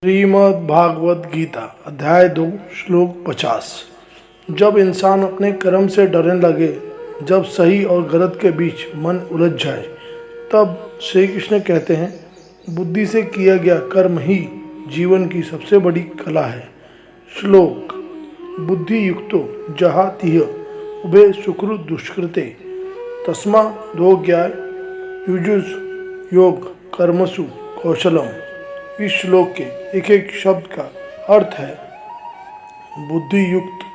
श्रीमद् भागवत गीता अध्याय 2 श्लोक 50। जब इंसान अपने कर्म से डरने लगे, जब सही और गलत के बीच मन उलझ जाए, तब श्री कृष्ण कहते हैं, बुद्धि से किया गया कर्म ही जीवन की सबसे बड़ी कला है। श्लोक। बुद्धि युक्तो जहातिह उभे सुकृत दुष्कृते तस्मा दोग्या युजुस योग कर्मसु कौशलम। इस श्लोक के एक एक शब्द का अर्थ है बुद्धि युक्त,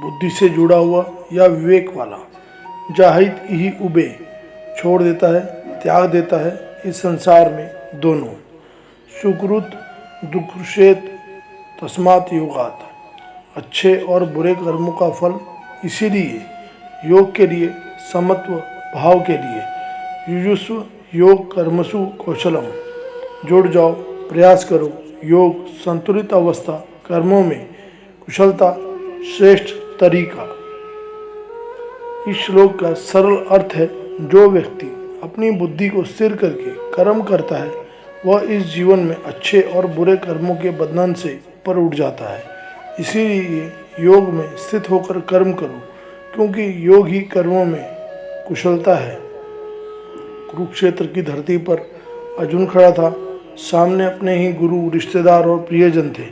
बुद्धि से जुड़ा हुआ या विवेक वाला। जाहिद ही उबे, छोड़ देता है, त्याग देता है इस संसार में दोनों। सुकृत दुष्कृत तस्मात् योगात, अच्छे और बुरे कर्मों का फल इसीलिए, योग के लिए, समत्व भाव के लिए। युजुस्व योग कर्मसु कौशलम, जुड़ जाओ, प्रयास करो। योग संतुलित अवस्था, कर्मों में कुशलता, श्रेष्ठ तरीका। इस श्लोक का सरल अर्थ है, जो व्यक्ति अपनी बुद्धि को स्थिर करके कर्म करता है, वह इस जीवन में अच्छे और बुरे कर्मों के बंधन से ऊपर उठ जाता है। इसीलिए योग में स्थित होकर कर्म करो, क्योंकि योग ही कर्मों में कुशलता है। कुरुक्षेत्र की धरती पर अर्जुन खड़ा था। सामने अपने ही गुरु, रिश्तेदार और प्रियजन थे।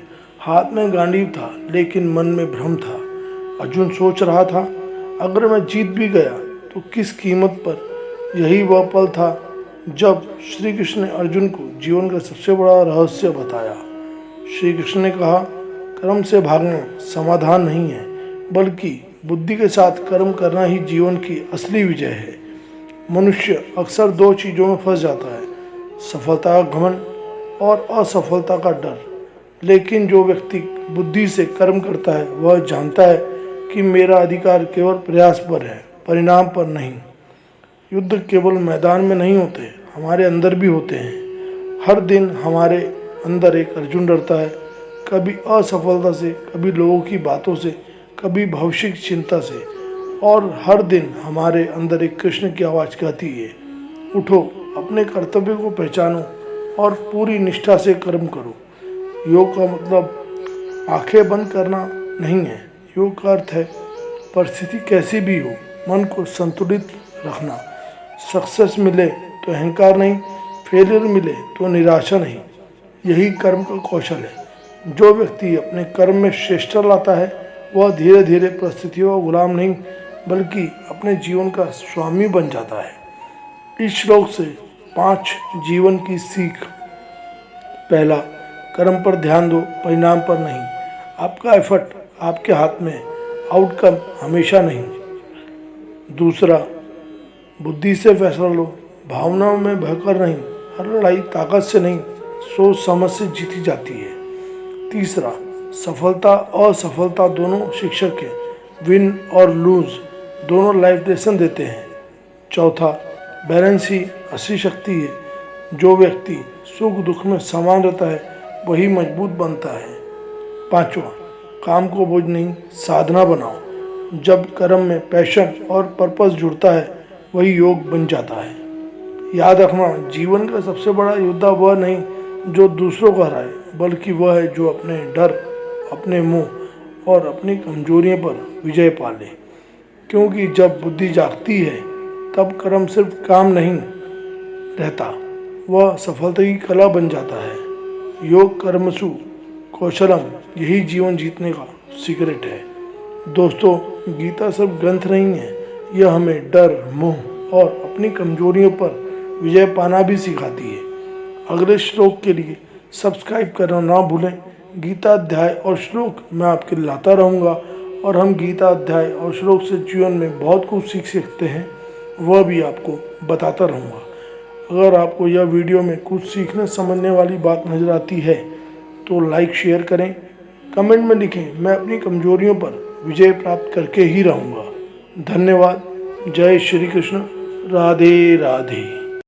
हाथ में गांडीव था, लेकिन मन में भ्रम था। अर्जुन सोच रहा था, अगर मैं जीत भी गया तो किस कीमत पर। यही वह पल था जब श्री कृष्ण ने अर्जुन को जीवन का सबसे बड़ा रहस्य बताया। श्री कृष्ण ने कहा, कर्म से भागना समाधान नहीं है, बल्कि बुद्धि के साथ कर्म करना ही जीवन की असली विजय है। मनुष्य अक्सर दो चीज़ों में फंस जाता है, सफलता का घमंड और असफलता का डर। लेकिन जो व्यक्ति बुद्धि से कर्म करता है, वह जानता है कि मेरा अधिकार केवल प्रयास पर है, परिणाम पर नहीं। युद्ध केवल मैदान में नहीं होते, हमारे अंदर भी होते हैं। हर दिन हमारे अंदर एक अर्जुन डरता है, कभी असफलता से, कभी लोगों की बातों से, कभी भविष्य की चिंता से। और हर दिन हमारे अंदर एक कृष्ण की आवाज़ कहती है, उठो, अपने कर्तव्य को पहचानो और पूरी निष्ठा से कर्म करो। योग का मतलब आंखें बंद करना नहीं है। योग का अर्थ है परिस्थिति कैसी भी हो, मन को संतुलित रखना। सक्सेस मिले तो अहंकार नहीं, फेलियर मिले तो निराशा नहीं। यही कर्म का कौशल है। जो व्यक्ति अपने कर्म में श्रेष्ठता लाता है, वह धीरे धीरे परिस्थितियों का गुलाम नहीं, बल्कि अपने जीवन का स्वामी बन जाता है। इस श्लोक से 5 जीवन की सीख। पहला, कर्म पर ध्यान दो, परिणाम पर नहीं। आपका एफर्ट आपके हाथ में, आउटकम हमेशा नहीं। दूसरा, बुद्धि से फैसला लो, भावनाओं में बहकर नहीं। हर लड़ाई ताकत से नहीं, सोच समझ से जीती जाती है। तीसरा, सफलता और असफलता दोनों शिक्षक हैं। विन और लूज दोनों लाइफ लेसन देते हैं। चौथा, बैलेंस ही असली शक्ति है। जो व्यक्ति सुख दुख में समान रहता है, वही मजबूत बनता है। पांचवा, काम को बोझ नहीं, साधना बनाओ। जब कर्म में पैशन और पर्पस जुड़ता है, वही योग बन जाता है। याद रखना, जीवन का सबसे बड़ा योद्धा वह नहीं जो दूसरों को हराए, बल्कि वह है जो अपने डर, अपने मोह और अपनी कमजोरियों पर विजय पा ले। क्योंकि जब बुद्धि जागती है, तब कर्म सिर्फ काम नहीं रहता, वह सफलता की कला बन जाता है। योग कर्मसु कौशलम, यही जीवन जीतने का सीक्रेट है। दोस्तों, गीता सिर्फ ग्रंथ नहीं है, यह हमें डर, मोह और अपनी कमजोरियों पर विजय पाना भी सिखाती है। अगले श्लोक के लिए सब्सक्राइब करना ना भूलें। गीता अध्याय और श्लोक मैं आपके लिए लाता रहूँगा, और हम गीता अध्याय और श्लोक से जीवन में बहुत कुछ सीख सकते हैं, वह भी आपको बताता रहूँगा। अगर आपको यह वीडियो में कुछ सीखने समझने वाली बात नज़र आती है, तो लाइक शेयर करें, कमेंट में लिखें। मैं अपनी कमजोरियों पर विजय प्राप्त करके ही रहूँगा। धन्यवाद। जय श्री कृष्ण। राधे राधे।